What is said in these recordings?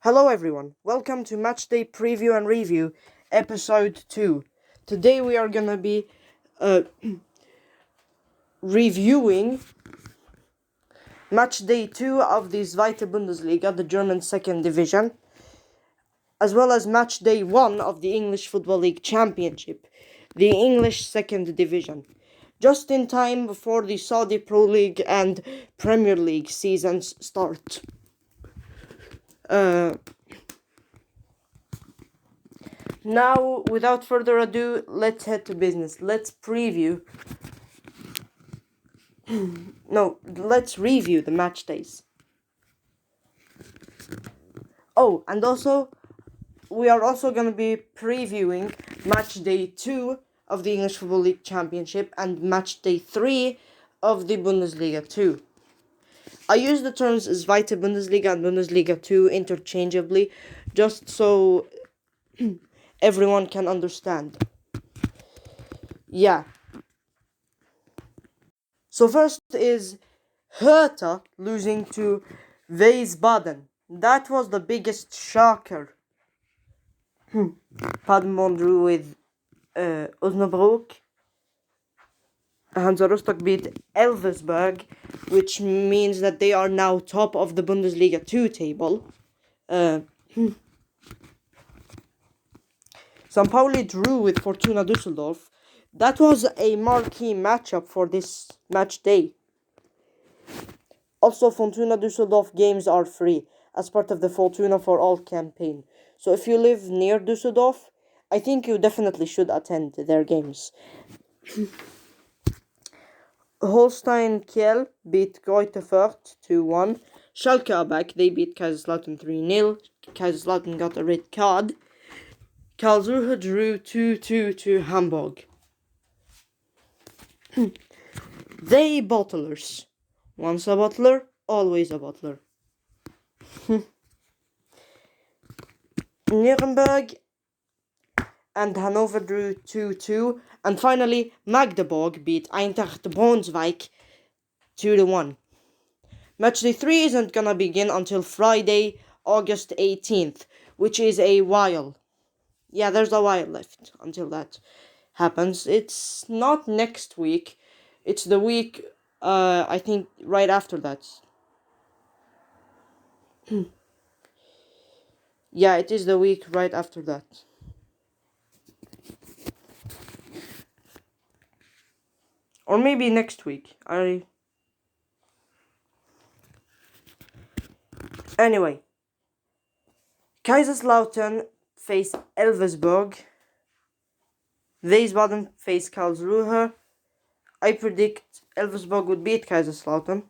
Hello everyone, welcome to Matchday Preview and Review, Episode 2. Today we are gonna be reviewing Matchday 2 of the Zweite Bundesliga, the German second division, as well as Matchday 1 of the English Football League Championship, the English second division, just in time before the Saudi Pro League and Premier League seasons start. Now, without further ado, let's head to business. Let's review the match days. Oh, and also, we are also going to be previewing match day 2 of the English Football League Championship and match day 3 of the Bundesliga 2. I use the terms Zweite Bundesliga and Bundesliga 2 interchangeably, just so everyone can understand. Yeah. So first is Hertha losing to Wiesbaden. That was the biggest shocker. Paderborn drew with Osnabrück. Hansa Rostock beat Elversberg, which means that they are now top of the Bundesliga 2 table. St. Pauli drew with Fortuna Düsseldorf. That was a marquee matchup for this match day. Also, Fortuna Düsseldorf games are free as part of the Fortuna for All campaign. So if you live near Düsseldorf, I think you definitely should attend their games. Holstein Kiel beat Greuther Fürth 2-1. Schalke are back. They beat Kaiserslautern 3-0. Kaiserslautern got a red card. Karlsruhe drew 2-2 to Hamburg. They bottlers. Once a bottler, always a bottler. Nuremberg and Hanover drew 2-2. And finally, Magdeburg beat Eintracht Braunschweig 2-1. Matchday 3 isn't gonna begin until Friday, August 18th, which is a while. Yeah, there's a while left until that happens. It's not next week. It's the week, I think, right after that. Yeah, it is the week right after that. Or maybe next week. Anyway. Kaiserslautern face Elversberg. Wiesbaden face Karlsruhe. I predict Elversberg would beat Kaiserslautern.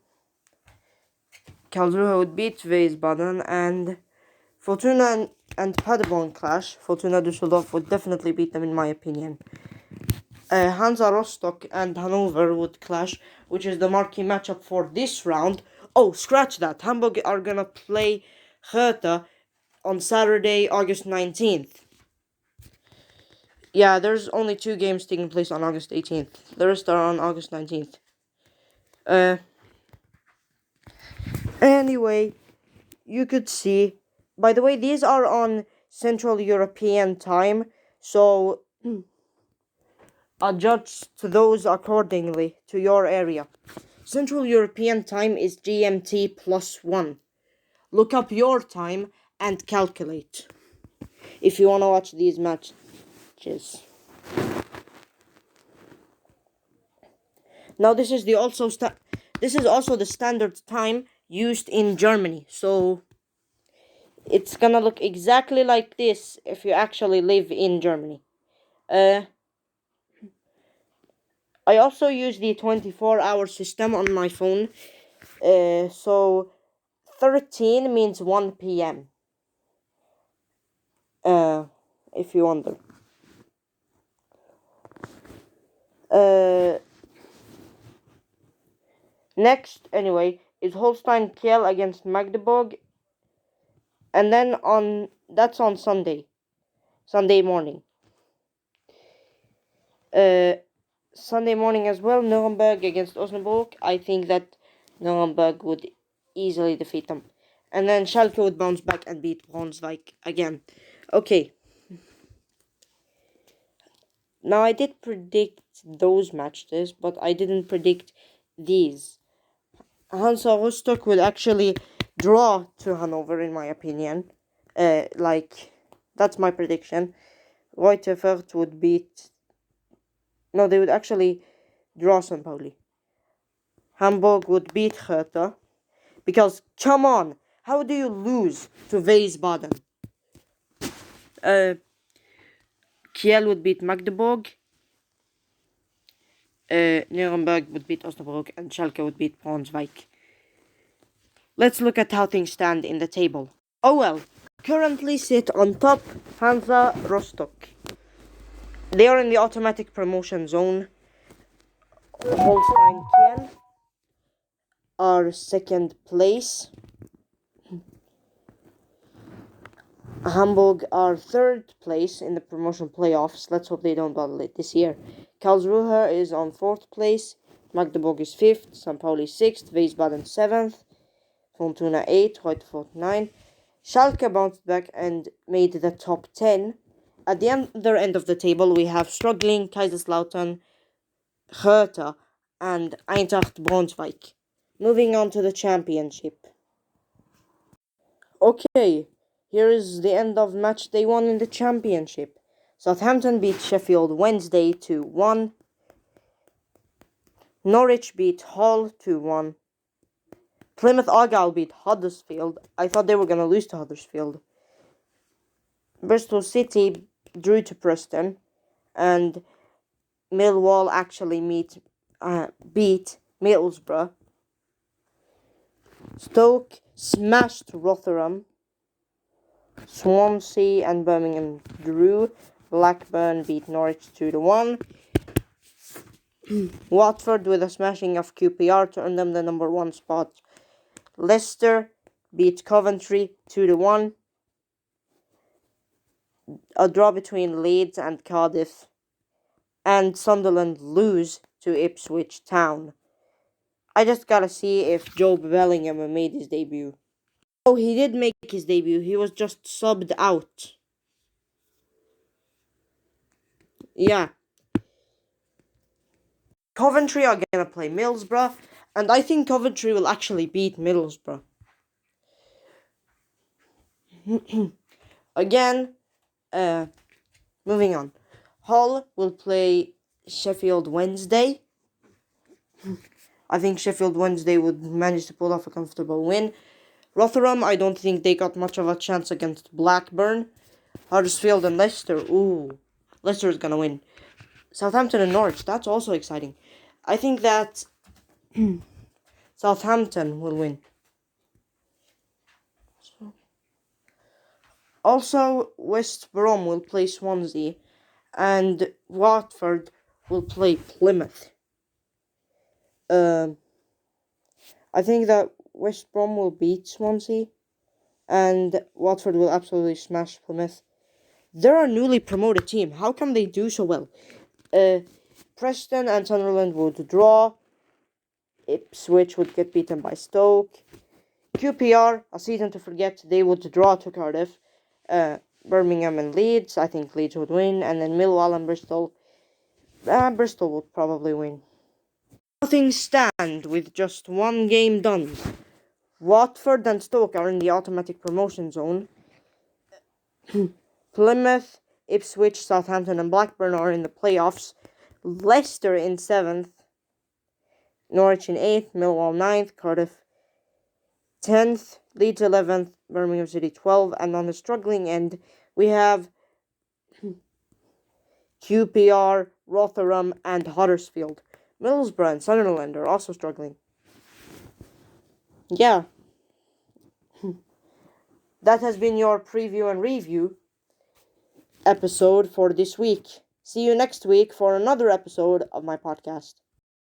Karlsruhe would beat Wiesbaden, and Fortuna and Paderborn clash. Fortuna Düsseldorf would definitely beat them in my opinion. Hansa Rostock and Hanover would clash, which is the marquee matchup for this round. Oh, scratch that. Hamburg are gonna play Hertha on Saturday, August 19th. Yeah, there's only 2 games taking place on August 18th. The rest are on August 19th. Anyway, you could see. By the way, these are on Central European time, so adjust those accordingly to your area. Central European time is GMT +1. Look up your time and calculate if you want to watch these matches. Now this is also the standard time used in Germany, so it's gonna look exactly like this if you actually live in Germany. I also use the 24-hour system on my phone, so 13 means 1 p.m. If you wonder. Next, anyway, is Holstein Kiel against Magdeburg. And then that's on Sunday morning. Sunday morning as well, Nuremberg against Osnabrück. I think that Nuremberg would easily defeat them. And then Schalke would bounce back and beat Braunschweig again. Okay. Now, I did predict those matches, but I didn't predict these. Hansa Rostock would actually draw to Hanover, in my opinion. That's my prediction. Reuter Fürth would beat... No, they would actually draw St. Pauli. Hamburg would beat Hertha. Because, come on, how do you lose to Wiesbaden? Kiel would beat Magdeburg. Nuremberg would beat Osnabrück. And Schalke would beat Braunschweig. Let's look at how things stand in the table. Oh well, currently sit on top Hansa Rostock. They are in the automatic promotion zone. Holstein Kiel are second place. Hamburg are third place in the promotion playoffs. Let's hope they don't battle it this year. Karlsruhe is on fourth place. Magdeburg is fifth. St. Pauli sixth. Wiesbaden seventh. Fortuna 8. Reuter 9. Schalke bounced back and made the top 10. At the other end of the table, we have struggling Kaiserslautern, Hertha, and Eintracht Braunschweig. Moving on to the championship. Okay, here is the end of match day 1 in the championship. Southampton beat Sheffield Wednesday 2-1. Norwich beat Hull 2-1. Plymouth Argyle beat Huddersfield. I thought they were going to lose to Huddersfield. Bristol City drew to Preston. And Millwall actually beat Middlesbrough. Stoke smashed Rotherham. Swansea and Birmingham drew. Blackburn beat Norwich 2-1. Watford, with a smashing of QPR, to earn them the number 1 spot. Leicester beat Coventry 2-1. A draw between Leeds and Cardiff. And Sunderland lose to Ipswich Town. I just gotta see if Jobe Bellingham made his debut. Oh, he did make his debut. He was just subbed out. Yeah. Coventry are gonna play Middlesbrough, and I think Coventry will actually beat Middlesbrough. Again, moving on. Hull will play Sheffield Wednesday. I think Sheffield Wednesday would manage to pull off a comfortable win. Rotherham, I don't think they got much of a chance against Blackburn. Huddersfield and Leicester, ooh. Leicester is gonna win. Southampton and Norwich, that's also exciting. I think that Southampton will win. Also, West Brom will play Swansea, and Watford will play Plymouth. I think that West Brom will beat Swansea, and Watford will absolutely smash Plymouth. They're a newly promoted team. How come they do so well? Preston and Sunderland would draw. Ipswich would get beaten by Stoke. QPR, a season to forget, they would draw to Cardiff. Birmingham and Leeds, I think Leeds would win. And then Millwall and Bristol. Bristol would probably win. How things stand with just one game done. Watford and Stoke are in the automatic promotion zone. Plymouth, Ipswich, Southampton and Blackburn are in the playoffs. Leicester in 7th. Norwich in 8th. Millwall 9th. Cardiff 10th. Leeds 11th. Birmingham City 12th. And on the struggling end, we have QPR, Rotherham and Huddersfield. Middlesbrough and Sunderland are also struggling. Yeah. That has been your preview and review episode for this week. See you next week for another episode of my podcast.